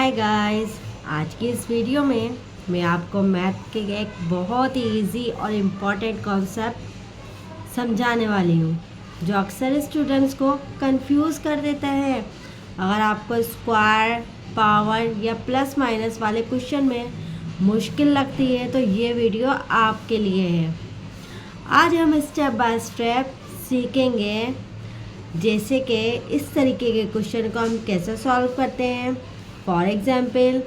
Hi guys, आज की इस वीडियो में मैं आपको मैथ के एक बहुत ही इजी और इम्पॉर्टेंट कॉन्सेप्ट समझाने वाली हूँ जो अक्सर स्टूडेंट्स को कंफ्यूज कर देता है। अगर आपको स्क्वायर, पावर या प्लस माइनस वाले क्वेश्चन में मुश्किल लगती है तो ये वीडियो आपके लिए है। आज हम स्टेप बाय स्टेप सीखेंगे जैसे कि इस तरीके के क्वेश्चन को हम कैसे सॉल्व करते हैं। For example,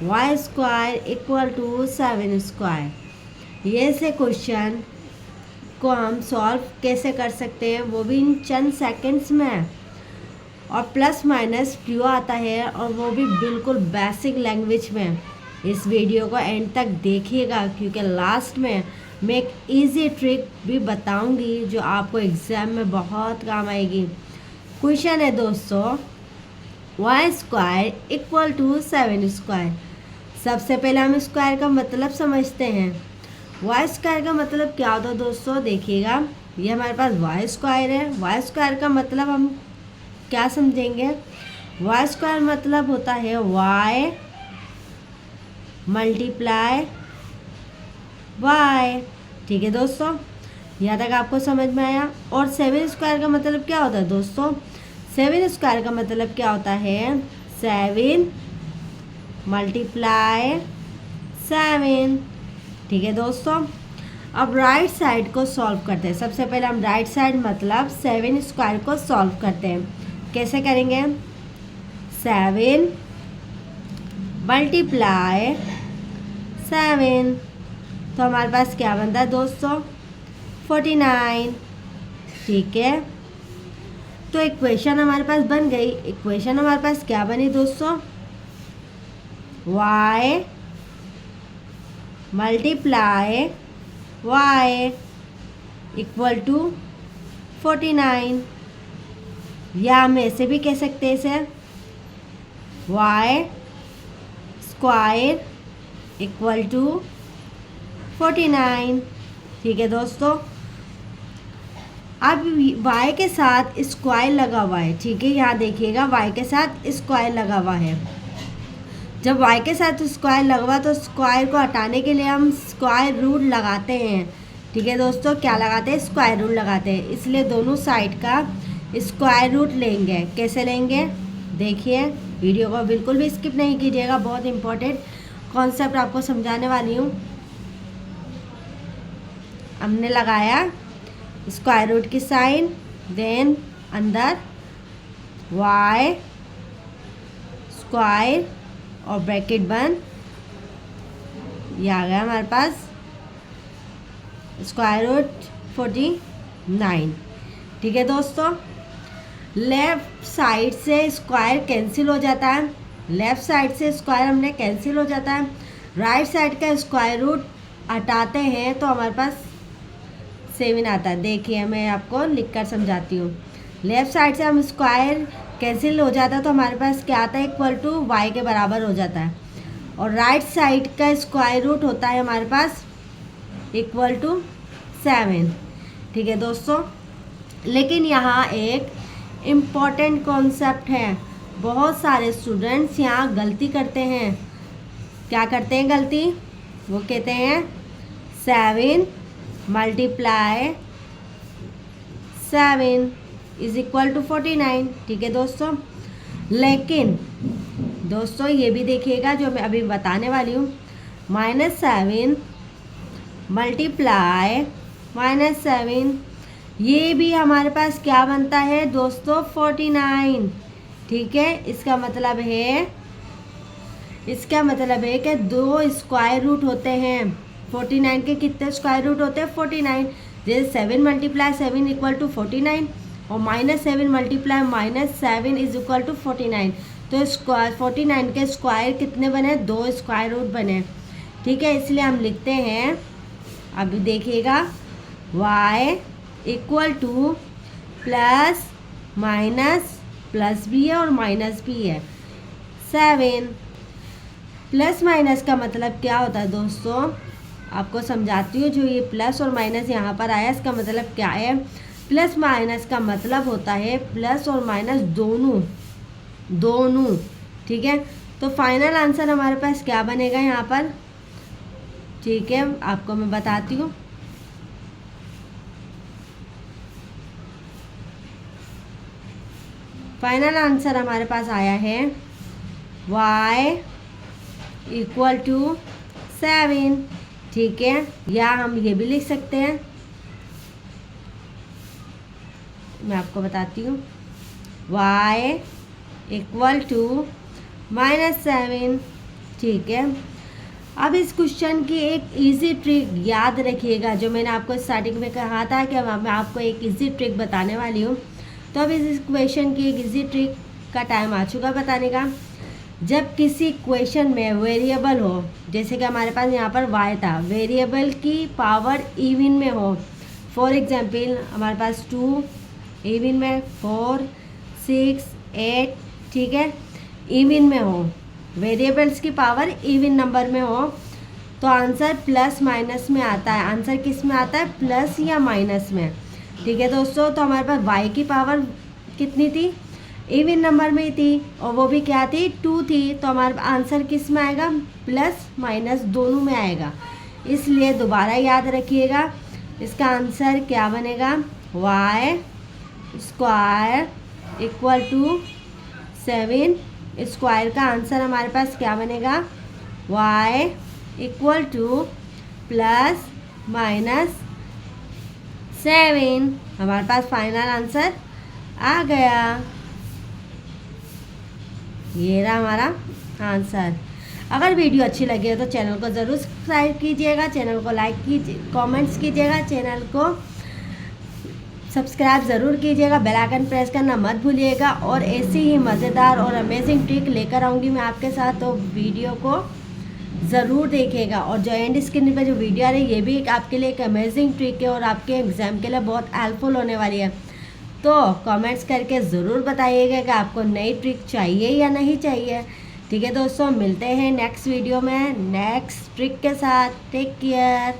y square equal to 7 स्क्वायर। ये से क्वेश्चन को हम सॉल्व कैसे कर सकते हैं, वो भी इन चंद सेकंड्स में। और प्लस माइनस क्यों आता है, और वो भी बिल्कुल बेसिक लैंग्वेज में। इस वीडियो को एंड तक देखिएगा क्योंकि लास्ट में मैं एक इजी ट्रिक भी बताऊंगी जो आपको एग्ज़ाम में बहुत काम आएगी। क्वेश्चन है दोस्तों, वाई स्क्वायर इक्वल टू 7 स्क्वायर। सबसे पहले हम स्क्वायर का मतलब समझते हैं। वाई स्क्वायर का मतलब क्या होता है दोस्तों, देखिएगा। ये हमारे पास वाई स्क्वायर है। वाई स्क्वायर का मतलब हम क्या समझेंगे, वाई स्क्वायर मतलब होता है वाई मल्टीप्लाई वाई। ठीक है दोस्तों, यहाँ तक आपको समझ में आया। और 7 स्क्वायर का मतलब क्या होता है दोस्तों, 7 स्क्वायर का मतलब क्या होता है, 7 मल्टीप्लाई 7। ठीक है दोस्तों, अब राइट साइड को सॉल्व करते हैं। सबसे पहले हम राइट साइड मतलब 7 स्क्वायर को सॉल्व करते हैं। कैसे करेंगे, 7 मल्टीप्लाई 7, तो हमारे पास क्या बनता है दोस्तों, 49। ठीक है, तो इक्वेशन हमारे पास बन गई। इक्वेशन हमारे पास क्या बनी दोस्तों, y multiply y equal to 49। या हम ऐसे भी कह सकते हैं इसे, y स्क्वायर इक्वल टू 49। ठीक है दोस्तों, अब y के साथ स्क्वायर लगा हुआ है। ठीक है, यहाँ देखिएगा y के साथ स्क्वायर लगा हुआ है। जब y के साथ स्क्वायर लगा हुआ तो स्क्वायर को हटाने के लिए हम स्क्वायर रूट लगाते हैं। ठीक है दोस्तों, क्या लगाते हैं, स्क्वायर रूट लगाते हैं। इसलिए दोनों साइड का स्क्वायर रूट लेंगे। कैसे लेंगे, देखिए, वीडियो को बिल्कुल भी स्किप नहीं कीजिएगा, बहुत इंपॉर्टेंट कॉन्सेप्ट आपको समझाने वाली हूँ। हमने लगाया स्क्वायर रूट की साइन, देन अंदर y स्क्वायर और ब्रैकेट बंद। ये आ गया हमारे पास स्क्वायर रूट 49। ठीक है दोस्तों, लेफ़्ट साइड से स्क्वायर कैंसिल हो जाता है। लेफ़्ट साइड से स्क्वायर हमने कैंसिल हो जाता है। राइट साइड का स्क्वायर रूट हटाते हैं तो हमारे पास 7 आता है। देखिए, मैं आपको लिख कर समझाती हूँ। लेफ़्ट साइड से हम स्क्वायर कैंसिल हो जाता है तो हमारे पास क्या आता है, इक्वल टू y के बराबर हो जाता है। और राइट साइड का स्क्वायर रूट होता है हमारे पास इक्वल टू 7। ठीक है दोस्तों, लेकिन यहाँ एक इम्पॉर्टेंट कॉन्सेप्ट है। बहुत सारे स्टूडेंट्स यहाँ गलती करते हैं। क्या करते हैं गलती, वो कहते हैं 7 मल्टीप्लाई 7 इज इक्वल टू 49। ठीक है दोस्तों, लेकिन दोस्तों ये भी देखिएगा जो मैं अभी बताने वाली हूँ, -7 मल्टीप्लाई -7, ये भी हमारे पास क्या बनता है दोस्तों, 49। ठीक है, इसका मतलब है कि 2 स्क्वायर रूट होते हैं। 49 के कितने स्क्वायर रूट होते हैं, 49। जैसे 7 मल्टीप्लाई 7 इक्वल टू 49 और -7 मल्टीप्लाई -7 इज इक्वल टू 49। तो स्क्वायर 49 के स्क्वायर कितने बने, 2 स्क्वायर रूट बने। ठीक है, इसलिए हम लिखते हैं, अभी देखिएगा, y equal to plus minus, plus भी है और माइनस भी है, 7। प्लस माइनस का मतलब क्या होता है दोस्तों, आपको समझाती हूँ। जो ये प्लस और माइनस यहाँ पर आया, इसका मतलब क्या है, प्लस माइनस का मतलब होता है प्लस और माइनस दोनों। ठीक है, तो फाइनल आंसर हमारे पास क्या बनेगा यहाँ पर, ठीक है आपको मैं बताती हूँ। फाइनल आंसर हमारे पास आया है y इक्वल टू 7, ठीक है। या हम ये भी लिख सकते हैं, मैं आपको बताती हूँ, y इक्वल टू -7, ठीक है। अब इस क्वेश्चन की एक इजी ट्रिक याद रखिएगा, जो मैंने आपको स्टार्टिंग में कहा था कि मैं आपको एक इजी ट्रिक बताने वाली हूँ। तो अब इस क्वेश्चन की एक इजी ट्रिक का टाइम आ चुका बताने का। जब किसी क्वेश्चन में वेरिएबल हो, जैसे कि हमारे पास यहाँ पर y था, वेरिएबल की पावर इवन में हो, फॉर एग्जांपल हमारे पास 2, इवन में 4, 6, 8, ठीक है, इवन में हो, वेरिएबल्स की पावर इवन नंबर में हो, तो आंसर प्लस माइनस में आता है। आंसर किस में आता है, प्लस या माइनस में, ठीक है दोस्तों। तो हमारे पास y की पावर कितनी थी, इवन नंबर में थी, और वो भी क्या थी, 2 थी। तो हमारा आंसर किस में आएगा, प्लस माइनस दोनों में आएगा। इसलिए दोबारा याद रखिएगा, इसका आंसर क्या बनेगा, y square equal to 7 square का आंसर हमारे पास क्या बनेगा, y equal to plus minus 7। हमारे पास फाइनल आंसर आ गया, ये रहा हमारा आंसर। अगर वीडियो अच्छी लगी हो तो चैनल को ज़रूर सब्सक्राइब कीजिएगा, चैनल को लाइक कीजिए, कमेंट्स कीजिएगा, चैनल को सब्सक्राइब ज़रूर कीजिएगा, बेल आइकन प्रेस करना मत भूलिएगा। और ऐसी ही मज़ेदार और अमेजिंग ट्रिक लेकर आऊँगी मैं आपके साथ, तो वीडियो को ज़रूर देखिएगा। और जो एंड स्क्रीन पे जो वीडियो आ रही है, ये भी आपके लिए एक अमेजिंग ट्रिक है और आपके एग्ज़ाम के लिए बहुत हेल्पफुल होने वाली है। तो कमेंट्स करके ज़रूर बताइएगा कि आपको नई ट्रिक चाहिए या नहीं चाहिए, ठीक है दोस्तों। मिलते हैं नेक्स्ट वीडियो में नेक्स्ट ट्रिक के साथ। Take care.